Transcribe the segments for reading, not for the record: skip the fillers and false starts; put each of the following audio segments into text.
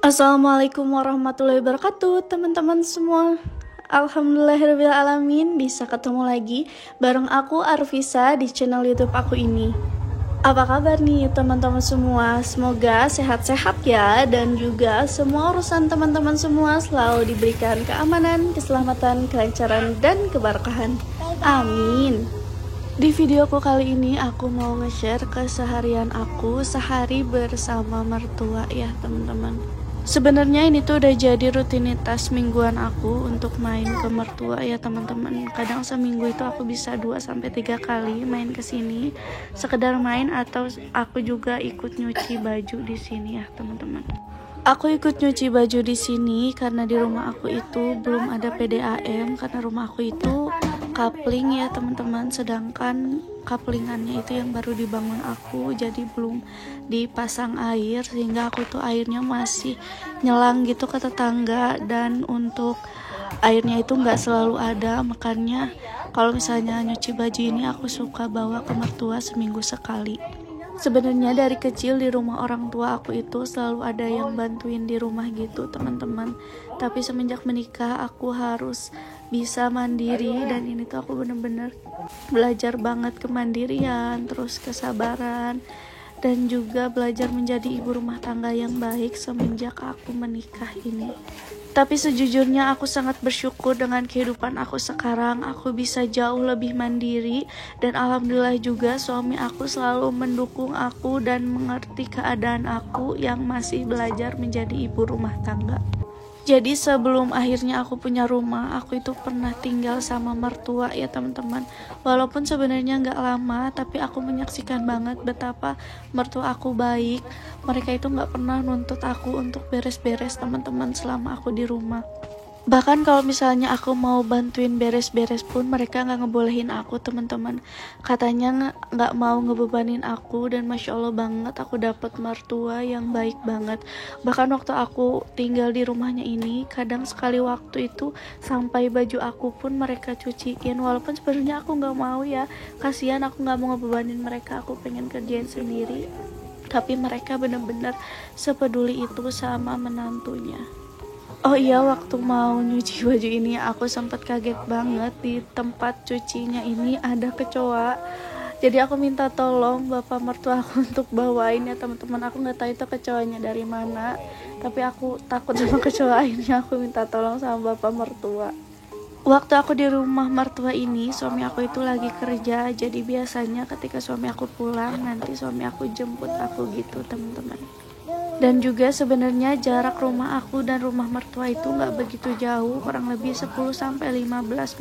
Assalamualaikum warahmatullahi wabarakatuh, teman-teman semua. Alhamdulillahirrahmanirrahim, bisa ketemu lagi bareng aku Arvisa di channel YouTube aku ini. Apa kabar nih teman-teman semua? Semoga sehat-sehat ya, dan juga semua urusan teman-teman semua selalu diberikan keamanan, keselamatan, kelancaran, dan keberkahan. Amin. Di videoku kali ini aku mau nge-share keseharian aku sehari bersama mertua ya teman-teman. Sebenarnya ini tuh udah jadi rutinitas mingguan aku untuk main ke mertua ya teman-teman. Kadang seminggu itu aku bisa 2-3 kali main ke sini, sekedar main atau aku juga ikut nyuci baju di sini ya teman-teman. Aku ikut nyuci baju di sini karena di rumah aku itu belum ada PDAM, karena rumah aku itu kapling ya teman-teman, sedangkan kaplingannya itu yang baru dibangun aku, jadi belum dipasang air, sehingga aku tuh airnya masih nyelang gitu ke tetangga, dan untuk airnya itu nggak selalu ada. Makanya kalau misalnya nyuci baju ini aku suka bawa ke mertua seminggu sekali. Sebenarnya dari kecil di rumah orang tua aku itu selalu ada yang bantuin di rumah gitu teman-teman. Tapi semenjak menikah aku harus bisa mandiri, dan ini tuh aku bener-bener belajar banget kemandirian, terus kesabaran, dan juga belajar menjadi ibu rumah tangga yang baik semenjak aku menikah ini. Tapi sejujurnya aku sangat bersyukur dengan kehidupan aku sekarang. Aku bisa jauh lebih mandiri, dan alhamdulillah juga suami aku selalu mendukung aku dan mengerti keadaan aku yang masih belajar menjadi ibu rumah tangga. Jadi sebelum akhirnya aku punya rumah, aku itu pernah tinggal sama mertua ya teman-teman. Walaupun sebenarnya nggak lama, tapi aku menyaksikan banget betapa mertua aku baik. Mereka itu nggak pernah nuntut aku untuk beres-beres teman-teman selama aku di rumah. Bahkan kalau misalnya aku mau bantuin beres-beres pun mereka nggak ngebolehin aku teman-teman. Katanya nggak mau ngebebanin aku, dan masya Allah banget aku dapet mertua yang baik banget. Bahkan waktu aku tinggal di rumahnya ini, kadang sekali waktu itu sampai baju aku pun mereka cuciin. Walaupun sebenarnya aku nggak mau ya, kasihan, aku nggak mau ngebebanin mereka, aku pengen kerjain sendiri. Tapi mereka benar-benar sepeduli itu sama menantunya. Oh iya, waktu mau nyuci baju ini aku sempat kaget banget, di tempat cucinya ini ada kecoa. Jadi aku minta tolong bapak mertua aku untuk bawain ya teman-teman. Aku nggak tahu itu kecoanya dari mana, tapi aku takut sama kecoa ini. Aku minta tolong sama bapak mertua. Waktu aku di rumah mertua ini, suami aku itu lagi kerja. Jadi biasanya ketika suami aku pulang, nanti suami aku jemput aku gitu teman-teman. Dan juga sebenarnya jarak rumah aku dan rumah mertua itu nggak begitu jauh, kurang lebih 10-15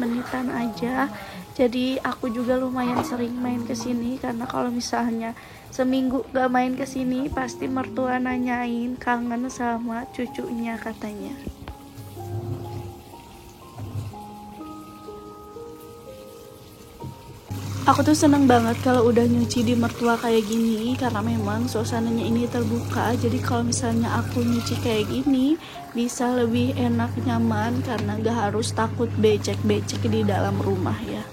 menitan aja. Jadi aku juga lumayan sering main ke sini, karena kalau misalnya seminggu gak main ke sini pasti mertua nanyain kangen sama cucunya katanya. Aku tuh seneng banget kalau udah nyuci di mertua kayak gini, karena memang suasananya ini terbuka. Jadi kalau misalnya aku nyuci kayak gini bisa lebih enak, nyaman, karena gak harus takut becek-becek di dalam rumah ya.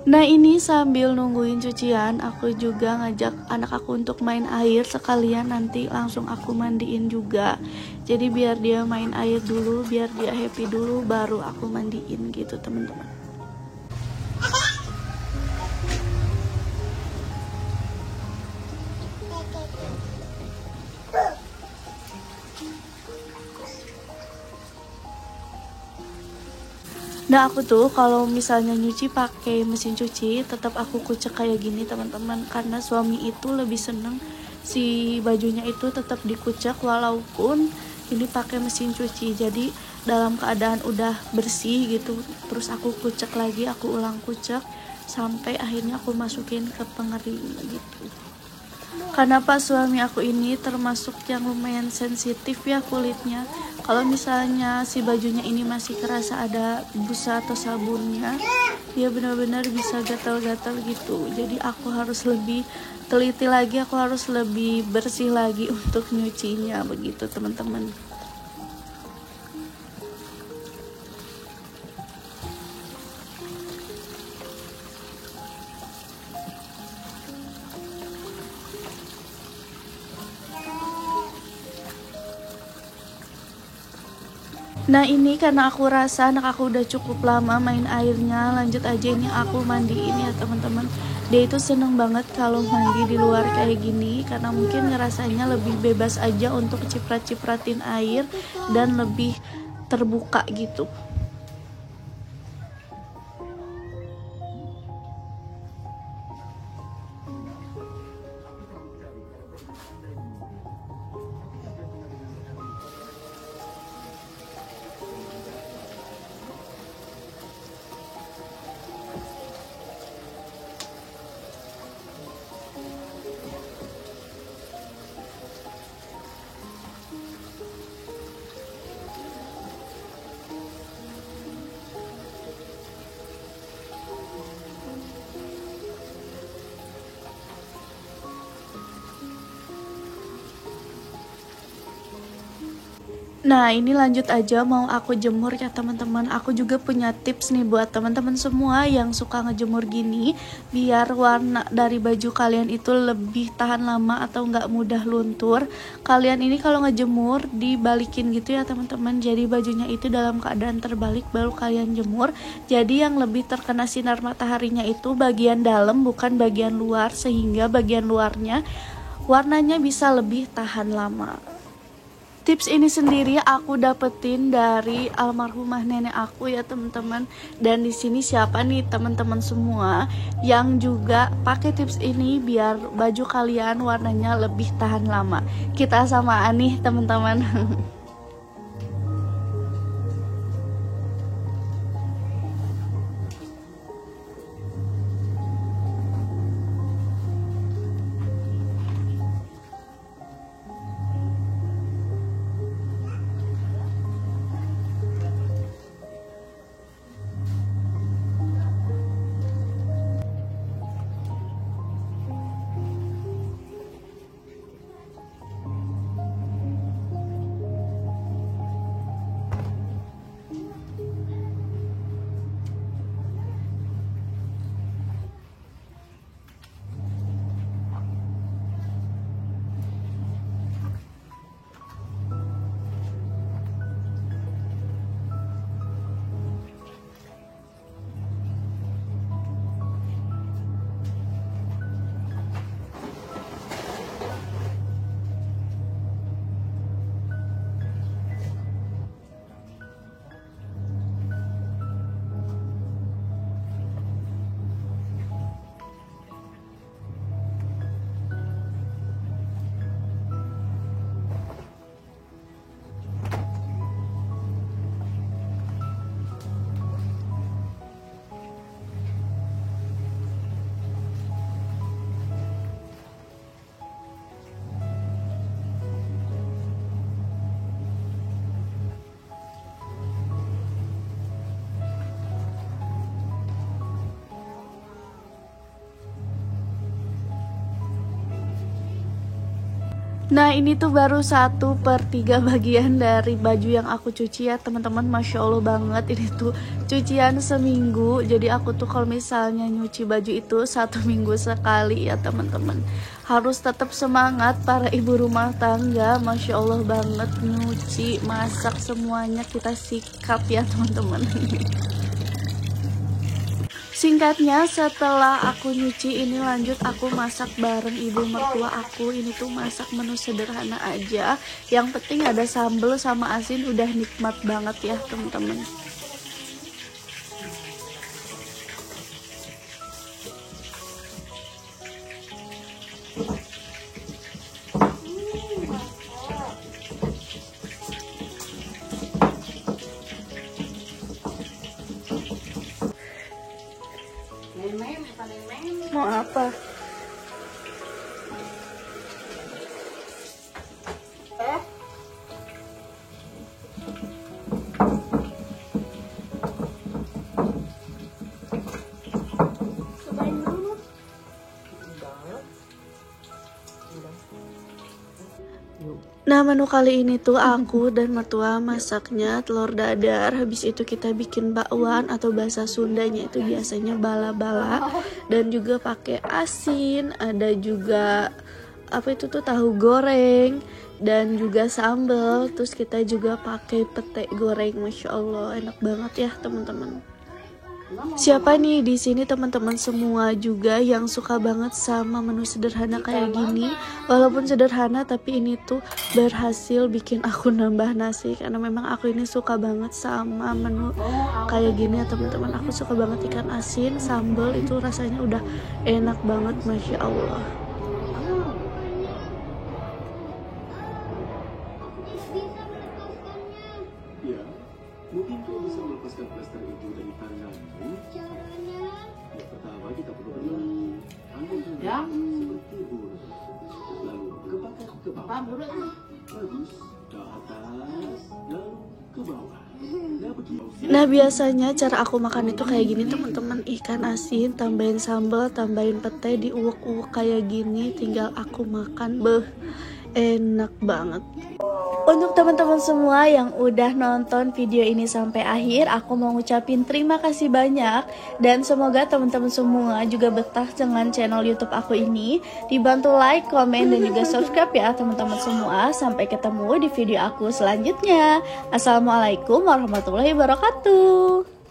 Nah ini sambil nungguin cucian, aku juga ngajak anak aku untuk main air, sekalian nanti langsung aku mandiin juga. Jadi biar dia main air dulu, biar dia happy dulu, baru aku mandiin gitu teman-teman. Nah aku tuh kalau misalnya nyuci pakai mesin cuci tetap aku kucek kayak gini teman-teman, karena suami itu lebih seneng si bajunya itu tetap dikucek walaupun ini pakai mesin cuci. Jadi dalam keadaan udah bersih gitu terus aku kucek lagi, aku ulang kucek sampai akhirnya aku masukin ke pengering gitu. Karena pak suami aku ini termasuk yang lumayan sensitif ya kulitnya. Kalau misalnya si bajunya ini masih kerasa ada busa atau sabunnya, dia benar-benar bisa gatal-gatal gitu. Jadi aku harus lebih teliti lagi, aku harus lebih bersih lagi untuk nyucinya begitu teman-teman. Nah ini karena aku rasa anak aku udah cukup lama main airnya, lanjut aja ini aku mandiin ya teman-teman. Dia itu seneng banget kalau mandi di luar kayak gini karena mungkin ngerasanya lebih bebas aja untuk ciprat-cipratin air dan lebih terbuka gitu. Nah ini lanjut aja mau aku jemur ya teman-teman. Aku juga punya tips nih buat teman-teman semua yang suka ngejemur gini, biar warna dari baju kalian itu lebih tahan lama atau nggak mudah luntur. Kalian ini kalau ngejemur dibalikin gitu ya teman-teman, jadi bajunya itu dalam keadaan terbalik baru kalian jemur. Jadi yang lebih terkena sinar mataharinya itu bagian dalam bukan bagian luar, sehingga bagian luarnya warnanya bisa lebih tahan lama. Tips ini sendiri aku dapetin dari almarhumah nenek aku ya teman-teman. Dan di sini siapa nih teman-teman semua yang juga pakai tips ini biar baju kalian warnanya lebih tahan lama. Kita samaan nih teman-teman. Nah ini tuh baru 1/3 bagian dari baju yang aku cuci ya teman-teman. Masya Allah banget, ini tuh cucian seminggu. Jadi aku tuh kalau misalnya nyuci baju itu 1 minggu sekali ya teman-teman. Harus tetap semangat para ibu rumah tangga. Masya Allah banget, nyuci, masak, semuanya kita sikat ya teman-teman. Singkatnya setelah aku nyuci ini lanjut aku masak bareng ibu mertua aku. Ini tuh masak menu sederhana aja, yang penting ada sambal sama asin udah nikmat banget ya teman-teman. mau apa? Nah, menu kali ini tuh aku dan mertua masaknya telur dadar. Habis itu kita bikin bakwan atau bahasa Sundanya itu biasanya bala-bala. Dan juga pakai asin, ada juga apa itu tuh tahu goreng dan juga sambal. Terus kita juga pakai pete goreng. Masya Allah, enak banget ya teman-teman. Siapa nih di sini teman-teman semua juga yang suka banget sama menu sederhana kayak gini? Walaupun sederhana tapi ini tuh berhasil bikin aku nambah nasi karena memang aku ini suka banget sama menu kayak gini ya teman-teman. Aku suka banget ikan asin, sambal itu rasanya udah enak banget, Masya Allah. Mungkin kau bisa melepaskan plester itu dari tanganmu. Caranya? Yang pertama kita perlu berlari. Angkat ya. Seperti burung. Lalu ke bawah. Bagus. Ke atas. Lalu ke bawah. Nah, biasanya cara aku makan itu kayak gini teman-teman. Ikan asin, tambahin sambal, tambahin pete, diuwek-uwek kayak gini. Tinggal aku makan. Beh, enak banget. Untuk teman-teman semua yang udah nonton video ini sampai akhir, aku mau ngucapin terima kasih banyak. Dan semoga teman-teman semua juga betah dengan channel YouTube aku ini. Dibantu like, komen, dan juga subscribe ya teman-teman semua. Sampai ketemu di video aku selanjutnya. Assalamualaikum warahmatullahi wabarakatuh.